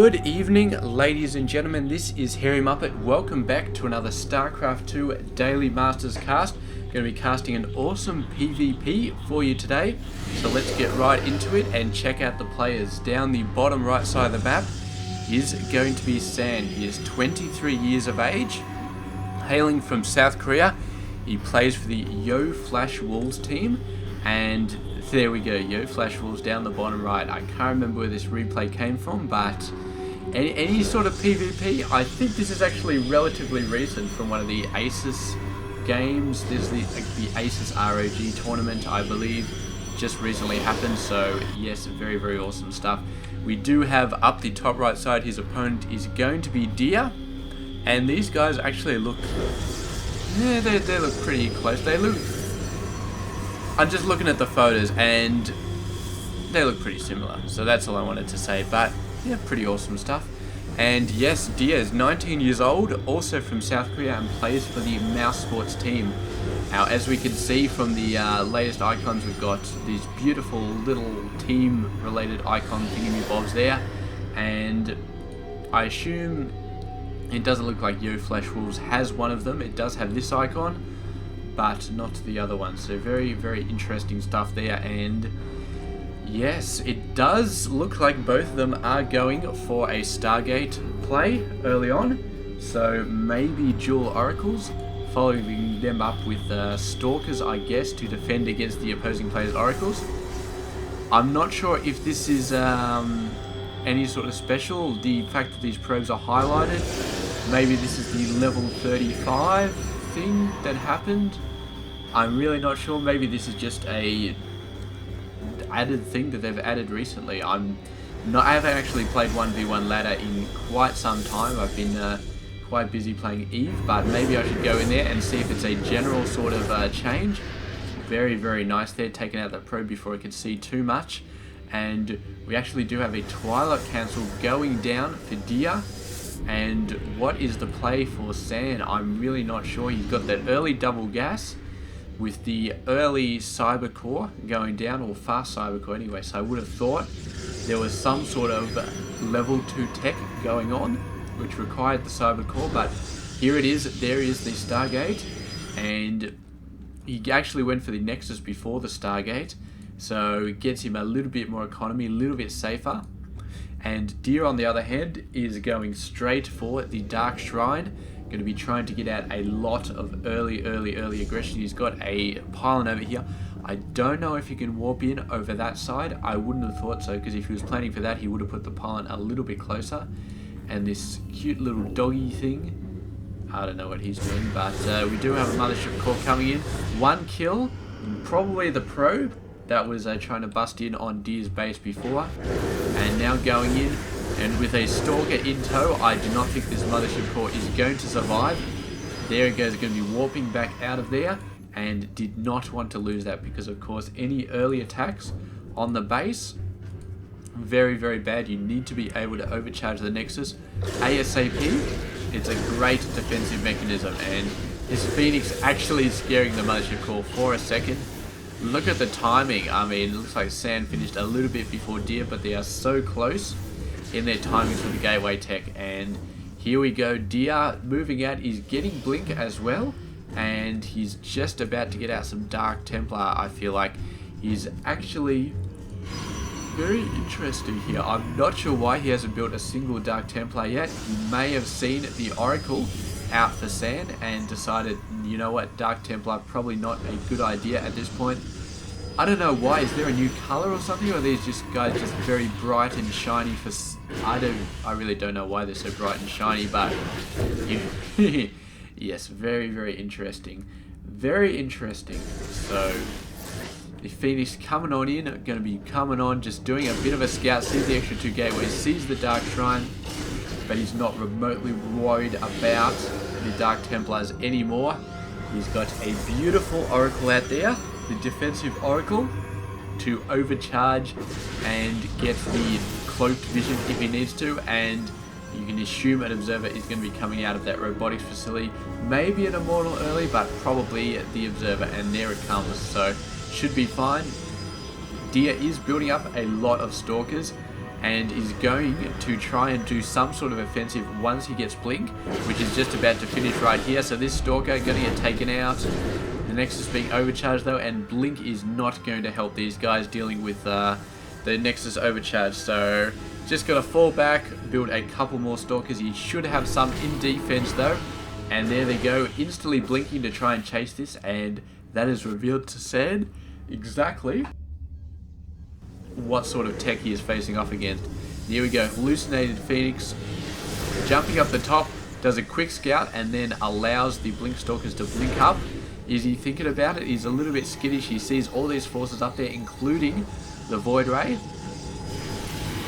Good evening, ladies and gentlemen. This is Harry Muppet. Welcome back to another Starcraft 2 Daily Masters cast. Going to be casting an awesome PvP for you today. So let's get right into it and check out the players. Down the bottom right side of the map is going to be San. He is 23 years of age, hailing from South Korea. He plays for the Yo Flash Wolves team, and there we go, Yo Flash Wolves down the bottom right. I can't remember where this replay came from, but any sort of PvP, I think this is actually relatively recent from one of the Asus games. There's the Asus ROG tournament, I believe, just recently happened, so yes, very, very awesome stuff. We do have up the top right side, his opponent is going to be Deer, and these guys actually look, yeah, they look pretty close. They look, I'm just looking at the photos and they look pretty similar, so that's all I wanted to say. But yeah, pretty awesome stuff. And yes, Dia is 19 years old, also from South Korea, and plays for the Mouse Sports team. Now, as we can see from the latest icons, we've got these beautiful little team-related icon thingy-bobs there, and I assume it doesn't look like Yo Flash Wolves has one of them. It does have this icon, but not the other one. So very, very interesting stuff there. And yes, it does look like both of them are going for a Stargate play early on. So maybe dual oracles, following them up with stalkers, I guess, to defend against the opposing player's oracles. I'm not sure if this is any sort of special. The fact that these probes are highlighted, maybe this is the level 35 thing that happened. I'm really not sure. Maybe this is just a added thing that they've added recently. I haven't actually played 1v1 ladder in quite some time. I've been quite busy playing Eve, but maybe I should go in there and see if it's a general sort of change. Very, very nice there, taking out that probe before I could see too much. And we actually do have a Twilight Council going down for Dia. And what is the play for San? I'm really not sure. He's got that early double gas with the early cyber core going down, or fast cyber core anyway, so I would have thought there was some sort of level 2 tech going on which required the cyber core, but here it is. There is the Stargate, and he actually went for the Nexus before the Stargate, so it gets him a little bit more economy, a little bit safer. And Deer, on the other hand, is going straight for the Dark Shrine. Going to be trying to get out a lot of early aggression. He's got a pylon over here. I don't know if he can warp in over that side. I wouldn't have thought so, because if he was planning for that, he would have put the pylon a little bit closer. And this cute little doggy thing, I don't know what he's doing, but we do have a mothership core coming in. One kill, probably the probe that was trying to bust in on Deer's base before, and now going in, and with a stalker in tow, I do not think this mothership core is going to survive. There it goes, going to be warping back out of there, and did not want to lose that, because of course any early attacks on the base, very, very bad. You need to be able to overcharge the Nexus ASAP. It's a great defensive mechanism, and this Phoenix actually is scaring the mothership core for a second. Look at the timing. I mean, it looks like San finished a little bit before Deer, but they are so close in their timings for the gateway tech. And here we go. Deer moving out is getting Blink as well, and he's just about to get out some Dark Templar. I feel like he's actually very interesting here. I'm not sure why he hasn't built a single Dark Templar yet. He may have seen the Oracle out for San and decided, you know what, Dark Templar probably not a good idea at this point. I don't know why. Is there a new color or something, or are these just guys just very bright and shiny for I really don't know why they're so bright and shiny, but yes, very, very interesting. Very interesting. So the Phoenix coming on in, going to be coming on, just doing a bit of a scout, sees the extra 2 gateways, sees the Dark Shrine, but he's not remotely worried about the Dark Templars anymore. He's got a beautiful Oracle out there, the defensive Oracle, to overcharge and get the cloaked vision if he needs to, and you can assume an Observer is going to be coming out of that robotics facility. Maybe an Immortal early, but probably the Observer, and there it comes, so should be fine. Dia is building up a lot of Stalkers, and is going to try and do some sort of offensive once he gets Blink, which is just about to finish right here. So this Stalker going to get taken out. The Nexus being overcharged though, and Blink is not going to help these guys dealing with the Nexus overcharge. So just got to fall back, build a couple more Stalkers. He should have some in defense though. And there they go, instantly blinking to try and chase this, and that is revealed to Sand exactly what sort of tech he is facing off against. Here we go, Hallucinated Phoenix jumping up the top, does a quick scout and then allows the Blink Stalkers to blink up. Is he thinking about it? He's a little bit skittish. He sees all these forces up there, including the Void Ray.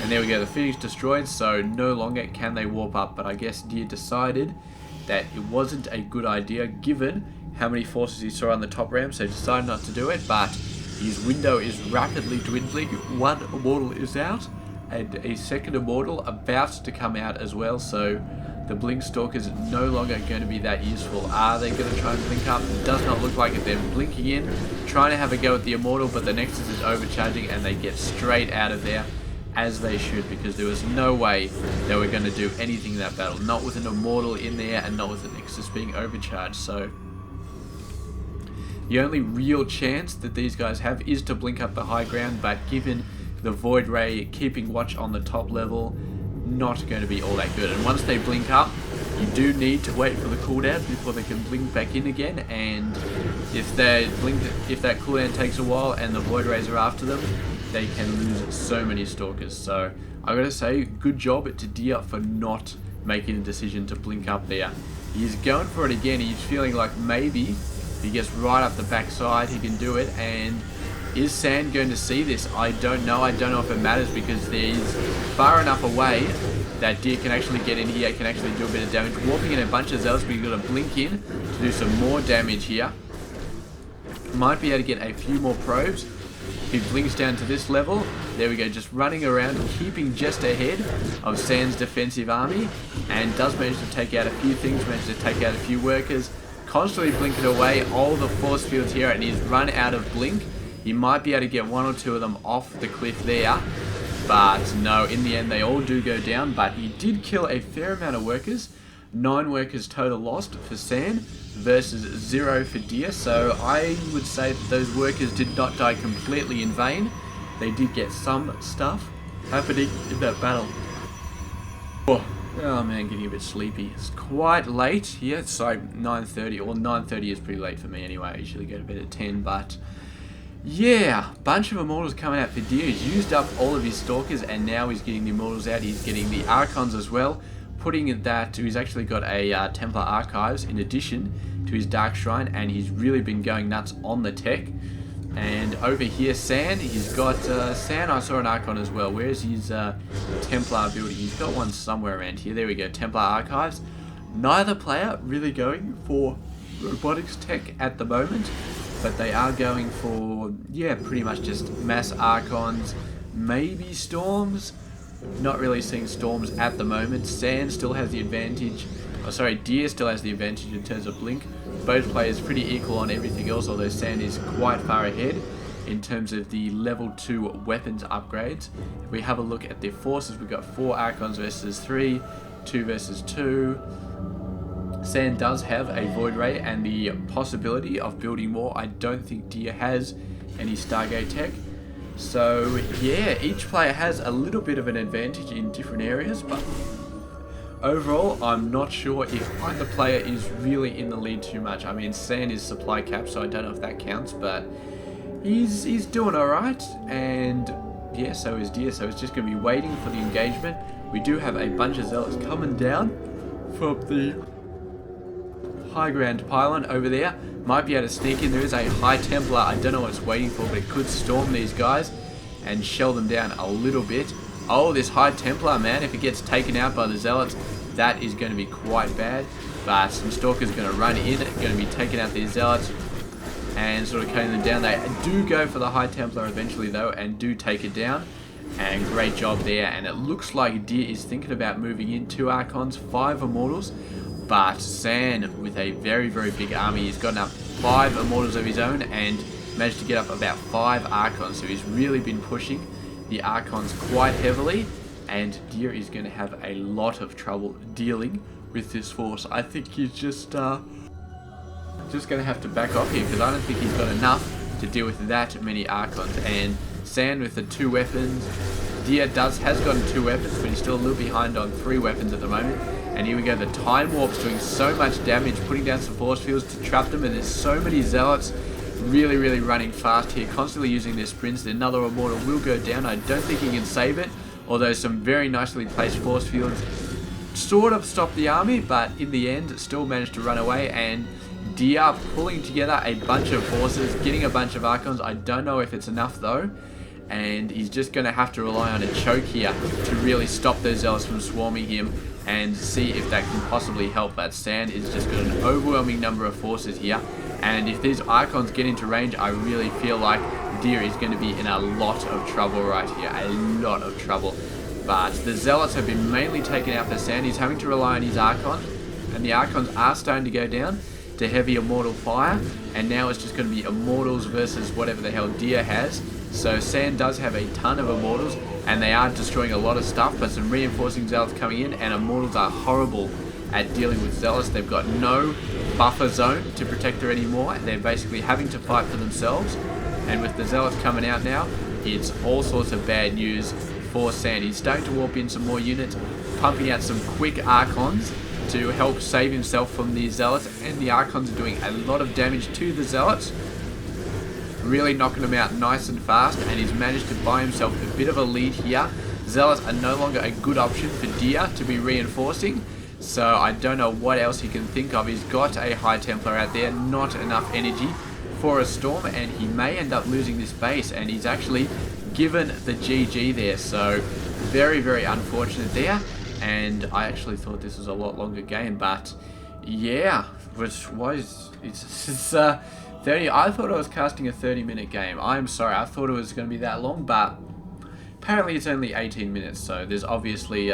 And there we go, the Phoenix destroyed, so no longer can they warp up. But I guess Deer decided that it wasn't a good idea given how many forces he saw on the top ramp, so decided not to do it. But his window is rapidly dwindling. One Immortal is out, and a second Immortal about to come out as well, so the Blink Stalkers no longer going to be that useful. Are they going to try and blink up? It does not look like it. They're blinking in, trying to have a go at the Immortal, but the Nexus is overcharging and they get straight out of there, as they should, because there was no way they were going to do anything in that battle. Not with an Immortal in there and not with the Nexus being overcharged. So the only real chance that these guys have is to blink up the high ground, but given the Void Ray keeping watch on the top level, not going to be all that good. And once they blink up, you do need to wait for the cooldown before they can blink back in again, and if that cooldown takes a while and the Void Rays are after them, they can lose so many Stalkers. So I gotta say, good job to Deer for not making a decision to blink up there. He's going for it again. He's feeling like maybe if he gets right up the backside he can do it. And is Sand going to see this? I don't know. I don't know if it matters, because he's far enough away that Deer can actually get in here, can actually do a bit of damage. Warping in a bunch of Zealots, but he's got to blink in to do some more damage here. Might be able to get a few more probes. He blinks down to this level. There we go, just running around, keeping just ahead of Sand's defensive army, and does manage to take out a few things, manage to take out a few workers, constantly blinking away all the force fields here, and he's run out of blink. He might be able to get one or two of them off the cliff there, but no, in the end they all do go down. But he did kill a fair amount of workers. 9 workers total lost for Sand versus 0 for Deer, so I would say that those workers did not die completely in vain. They did get some stuff happening in that battle. Oh man, getting a bit sleepy. It's quite late here. It's like 9:30, or 9:30 is pretty late for me anyway. I usually go to bed at 10, but yeah, bunch of Immortals coming out for Deer. He's used up all of his Stalkers, and now he's getting the Immortals out. He's getting the Archons as well, putting it that he's actually got a Templar Archives in addition to his Dark Shrine, and he's really been going nuts on the tech. And over here, Sand, he's got Sand. I saw an Archon as well. Where's his Templar building? He's got one somewhere around here. There we go, Templar Archives. Neither player really going for robotics tech at the moment, but they are going for, yeah, pretty much just mass Archons, maybe Storms. Not really seeing Storms at the moment. Sand still has the advantage. Oh, sorry, Deer still has the advantage in terms of blink. Both players pretty equal on everything else, although Sand is quite far ahead in terms of the level 2 weapons upgrades. If we have a look at their forces, we've got 4 Archons versus 3, 2 versus 2. Sand does have a Void Ray and the possibility of building more. I don't think Deer has any Stargate tech. So yeah, each player has a little bit of an advantage in different areas, but overall I'm not sure if either player is really in the lead too much. I mean, Sand is supply cap, so I don't know if that counts, but he's doing alright, and yeah, so is Deer, so it's just going to be waiting for the engagement. We do have a bunch of Zealots coming down from the high ground pylon over there. Might be able to sneak in. There is a High Templar. I don't know what it's waiting for, but it could storm these guys and shell them down a little bit. Oh, this High Templar, man, if it gets taken out by the Zealots, that is going to be quite bad. But some Stalkers are going to run in, going to be taking out these Zealots and sort of cutting them down. They do go for the High Templar eventually, though, and do take it down. And great job there. And it looks like Deer is thinking about moving in 2 Archons, 5 Immortals. But Sand, with a very, very big army, he's gotten up 5 Immortals of his own and managed to get up about 5 Archons. So he's really been pushing the Archons quite heavily. and Deer is going to have a lot of trouble dealing with this force. I think he's just going to have to back off here, because I don't think he's got enough to deal with that many Archons. And Sand with the 2 weapons. Deer has gotten 2 weapons, but he's still a little behind on 3 weapons at the moment. And here we go, the Time Warp's doing so much damage, putting down some force fields to trap them, and there's so many Zealots really, really running fast here, constantly using their sprints. Another Immortal will go down. I don't think he can save it, although some very nicely placed force fields sort of stopped the army, but in the end still managed to run away. And Deer pulling together a bunch of forces, getting a bunch of Archons. I don't know if it's enough though, and he's just going to have to rely on a choke here to really stop those Zealots from swarming him and see if that can possibly help. But Sand is just got an overwhelming number of forces here, and if these Archons get into range, I really feel like Deer is going to be in a lot of trouble right here, a lot of trouble. But the Zealots have been mainly taken out for Sand. He's having to rely on his Archons, and the Archons are starting to go down to heavy Immortal Fire, and now it's just going to be Immortals versus whatever the hell Deer has. So Sand does have a ton of Immortals, and they are destroying a lot of stuff, but some reinforcing Zealots coming in, and Immortals are horrible at dealing with Zealots. They've got no buffer zone to protect her anymore, and they're basically having to fight for themselves. And with the Zealots coming out now, it's all sorts of bad news for Sand. He's starting to warp in some more units, pumping out some quick Archons to help save himself from these Zealots, and the Archons are doing a lot of damage to the Zealots, really knocking them out nice and fast, and he's managed to buy himself a bit of a lead here. Zealots are no longer a good option for Deer to be reinforcing, so I don't know what else he can think of. He's got a High Templar out there, not enough energy for a Storm, and he may end up losing this base, and he's actually given the GG there, so very, very unfortunate there. And I actually thought this was a lot longer game, but yeah, which was, it's 30. I thought I was casting a 30-minute game. I'm sorry, I thought it was going to be that long, but apparently it's only 18 minutes, so there's obviously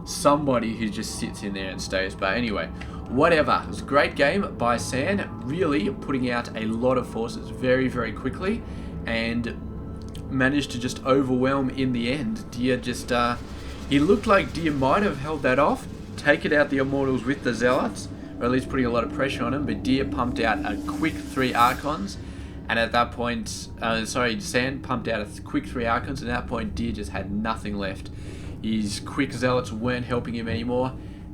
somebody who just sits in there and stays. But anyway, whatever. It was a great game by Sand, really putting out a lot of forces very, very quickly, and managed to just overwhelm in the end. Deer just, he looked like Deer might have held that off, taken out the Immortals with the Zealots, or at least putting a lot of pressure on him, but Deer pumped out a quick 3 Archons, and at that point, Sand pumped out a quick 3 Archons, and at that point Deer just had nothing left. His quick Zealots weren't helping him anymore,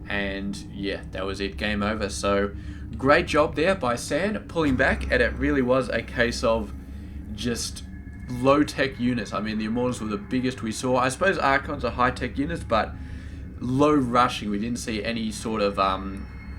and yeah, that was it, game over. So great job there by Sand, pulling back, and it really was a case of just low-tech units. I mean, the Immortals were the biggest we saw. I suppose Archons are high-tech units, but low rushing. We didn't see any sort of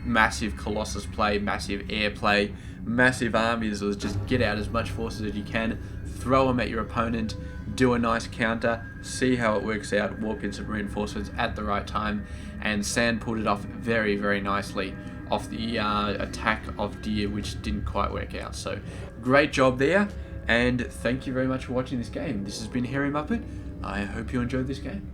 massive Colossus play, massive air play, massive armies. It was just get out as much forces as you can, throw them at your opponent, do a nice counter, see how it works out, warp in some reinforcements at the right time, and Sand pulled it off very, very nicely off the attack of Deer, which didn't quite work out. So great job there, and thank you very much for watching this game. This has been Hairy Muppet. I hope you enjoyed this game.